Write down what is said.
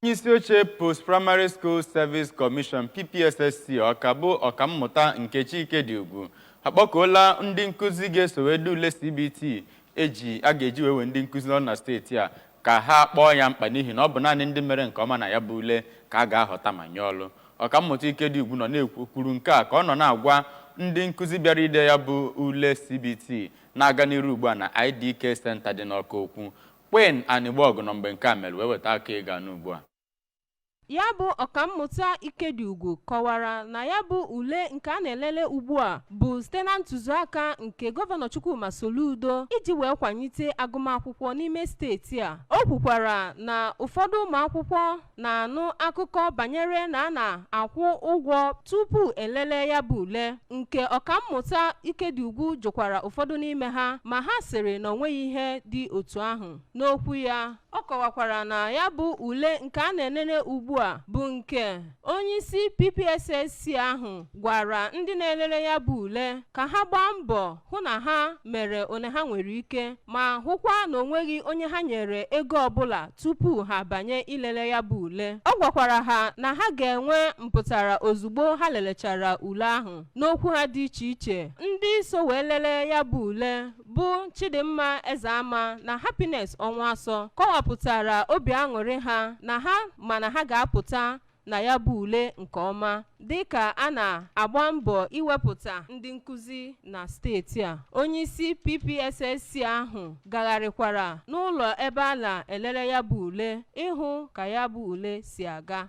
Isioche Post-Primary School Service Commission PPSSC ọkabụ ọkammụta nke Chike Ugwu akpọkuola ndị nkuzi ga-eso wedu ule CBT a ga-eji wewe ndị nkuzi nọ na steeti a ka ha kpọọ ya mkpa n'ihi na ọ bụ naanị ndị mere nke ọma na ya bụ ule ka a ga-ahọta ma nye ọlụ. Ọkammụta Chike Ugwu nọ na-ekwuru nke a ka ọ nọ na-agwa ndị nkuzi bịara ide ya bụ ule CBT na-aga n'iru ugbu a na IDK Center dị n'Ọka Okwu. Queen Anịgbọgụ nọ mgbe nke a mere wee weta aka ịga n'ugbu a. Ya bụ ọkammụta Chike Ugwu kọwara na ya bụ ule nke a na-elele ugbu a bụ site na ntụziaka nke Gọvanọ Chukwuma Soludo iji wee kwanyite agụmakwụkwọ n'ime steeti a. O kwukwara na ụfọdụ ụmụ akwụkwọ na-anụ akụkọ banyere na a na-akwụ ụgwọ tupu elele ya bụ ule, nke ọkammụta Chike Ugwu jụkwara ụfọdụ n'ime ha ma ha sịrị na onweghị ihe dị otu ahụ. N'okwu ya, ọ kọwakwara na ya bụ ule nke a na-elele ugbu a bụ nke onyeisi PPSSC ahụ gwara ndị na-elele ya bụ ule ka ha gbaa mbọ hụ na ha mere one ha nwere ike ma hụkwa na onweghị onye ha nyere ego ọbụla tupu ha banye ilele ya bụ ule. Ọ gwakwara ha na ha ga-enwe mpụtara ozugbo ha lelechara ule ahụ. N'okwu ha dị iche iche, ndị so wee lele ya bụ ule bụ Chidimma Ezeama na Happiness Ọnwasọ kọwapụtara obi aṅụrị ha na ha mana ha ga-apụta na ya bụ ule nke ọma dịka a na-agba mbọ iwepụta ndị nkuzi na steeti a. Onyeisi PPSSC ahụ gagharịkwara n'ụlọ ebe a na-elele ya bụ ule ịhụ ka ya bụ ule si aga.